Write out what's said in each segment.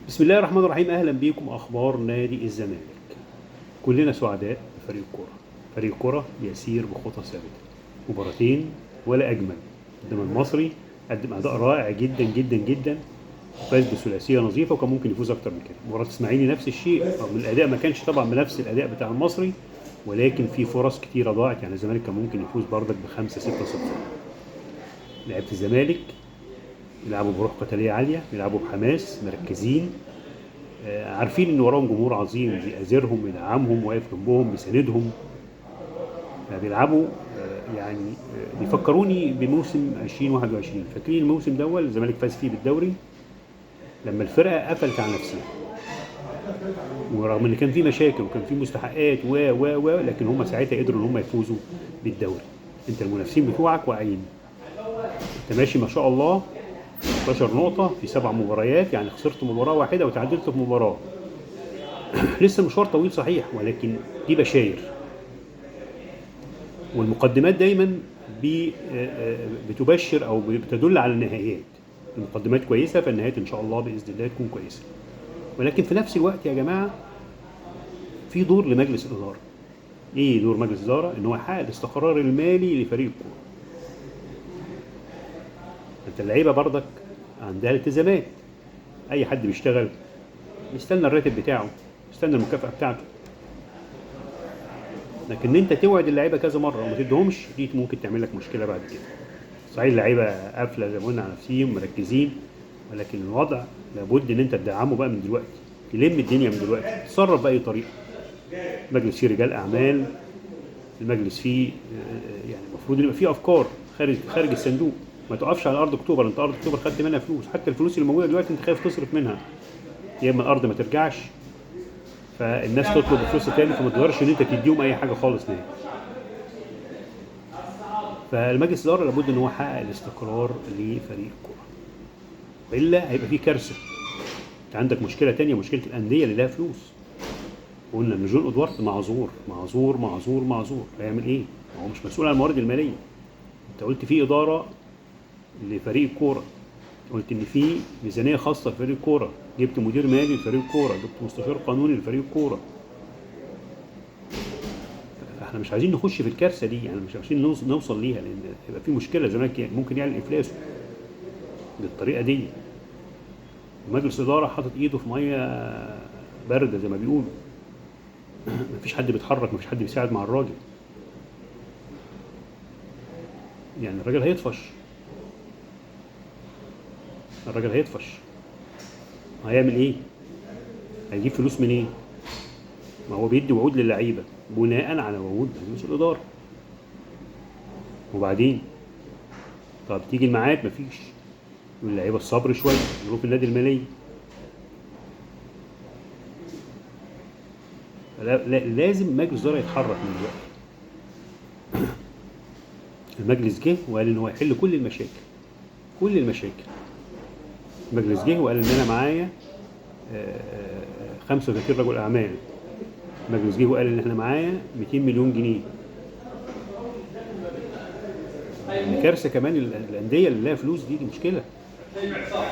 بسم الله الرحمن الرحيم. اهلا بيكم. اخبار نادي الزمالك. كلنا سعداء بفريق الكرة. فريق الكرة بيسير بخطى ثابته. مباراتين ولا اجمل. قدام المصري قدم اداء رائع جدا جدا جدا، فاز بثلاثيه نظيفه وكان ممكن يفوز اكتر من كده. مباراه الاسماعيلي نفس الشيء، رغم الاداء ما كانش طبعا بنفس الاداء بتاع المصري، ولكن في فرص كتيره ضاعت. يعني الزمالك كان ممكن يفوز بردك بخمسه 6-0. لعيبه الزمالك بيلعبوا بروح قتاليه عاليه، بيلعبوا بحماس، مركزين، عارفين ان وراهم جمهور عظيم بيأزرهم بيدعمهم واقف جنبهم بيساندهم. بيلعبوا بيفكروني بموسم 2021. فاكرين الموسم ده الزمالك فاز فيه بالدوري لما الفرقه قفلت على نفسها، ورغم ان كان في مشاكل وكان في مستحقات لكن هم ساعتها قدروا ان هم يفوزوا بالدوري. انت المنافسين بتوعك واعيين، انت ماشي ما شاء الله 16 نقطة في 7 مباريات، يعني خسرت مباراة واحدة وتعادلت في مباراة. لسه مشوار طويل صحيح، ولكن دي بشاير. والمقدمات دايما بتبشر او بتدل على النهايات. المقدمات كويسة، فالنهايات ان شاء الله بإذن الله تكون كويسة. ولكن في نفس الوقت يا جماعة في دور لمجلس الإدارة. ايه دور مجلس الإدارة؟ ان هو يحقق الاستقرار المالي لفريق الكورة. انت اللعيبة برضك عندها التزامات. اي حد بيشتغل يستنى الراتب بتاعه، يستنى المكافأة بتاعته. لكن انت توعد اللعيبه كذا مره وما تديهمش، دي ممكن تعمل لك مشكله بعد كده. صحيح اللعيبه قافله زي ما قلنا على نفسهم مركزين، ولكن الوضع لابد ان انت تدعمه بقى من دلوقتي، تلم الدنيا من دلوقتي، تتصرف باي طريقه. المجلس فيه رجال اعمال، المجلس فيه يعني المفروض يبقى فيه افكار خارج الصندوق. ما تقفش على ارض اكتوبر. انت ارض اكتوبر خدت منها فلوس، حتى الفلوس اللي موجوده دلوقتي انت خايف تصرف منها، يا اما الارض ما ترجعش فالناس تطلب الفلوس تاني، فما تقدرش ان انت تديهم اي حاجه خالص نهائي. فالمجلس الاداره لابد ان هو يحقق الاستقرار لفريق الكوره، والا هيبقى في كارثه. انت عندك مشكله تانية، مشكله الانديه اللي لها فلوس. قلنا ان جون ادوارد معذور معذور معذور معذور، هيعمل ايه؟ هو مش مسؤول عن الموارد الماليه. انت قلت في اداره لفريق الكوره، قلت ان في ميزانيه خاصه لفريق الكوره، جبت مدير مالي لفريق الكوره، جبت مستشار قانوني لفريق الكوره. احنا مش عايزين نخش في الكارثه دي، يعني مش عايزين نوصل ليها، لان هيبقى في مشكله. الزمالك ممكن يعلن افلاسه بالطريقه دي. مجلس الاداره حاطط ايده في ميه بارده زي ما بيقولوا. مفيش حد بيتحرك، مفيش حد بيساعد مع الراجل. يعني الراجل هيطفش، الراجل هيطفش. هيعمل ايه؟ هيجيب فلوس منين؟ إيه؟ ما هو بيدي وعود للعيبه بناء على وعود مجلس الاداره. وبعدين طب تيجي الميعاد مفيش. واللعيبه الصبر شويه، ظروف النادي الماليه. لازم مجلس الاداره يتحرك من دلوقتي. المجلس جه وقال ان هو يحل كل المشاكل، كل المشاكل. المجلس جه وقال ان انا معايا 35 رجل اعمال. المجلس جه وقال ان احنا معايا 200 مليون جنيه. الكارثه كمان الانديه اللي لها فلوس دي مشكله.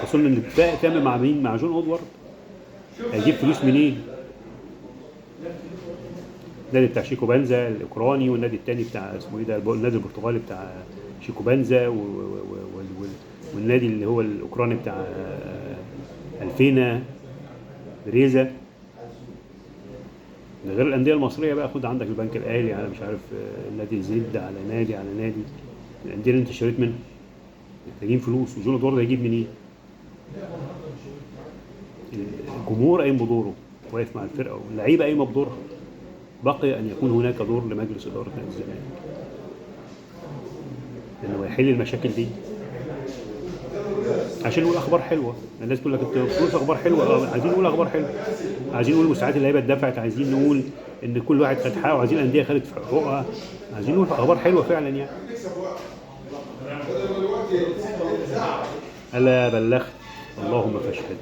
وصلنا ان الاتفاق تم مع مين؟ مع جون ادوارد. هيجيب فلوس منين؟ النادي بتاع شيكو بنزا الاوكراني، والنادي الثاني بتاع اسمه ايه ده، النادي البرتغالي بتاع شيكو بنزا، والنادي اللي هو الاوكراني بتاع الفينا بريزا. ده غير الانديه المصريه بقى. خد عندك البنك الاهلي، على مش عارف النادي زد، على نادي على نادي. الانديه اللي انت اشتريت منها محتاجين فلوس، وجون ادوارد هيجيب منين؟ الجمهور قايم بدوره، واقف مع الفرقه، واللعيبه قايمه بدورها. بقي ان يكون هناك دور لمجلس اداره نادي الزمالك انه يحل المشاكل دي، عشان نقول اخبار حلوه. الناس تقول لك انت بتقول اخبار حلوه. عايزين نقول اخبار حلوه، عايزين نقول مساعدات اللعيبه اتدفعت، عايزين نقول ان كل واحد خد حقه، وعايزين الانديه خدت حقوقها. عايزين نقول اخبار حلوه فعلا يعني. الا بلغت اللهم فاشهد.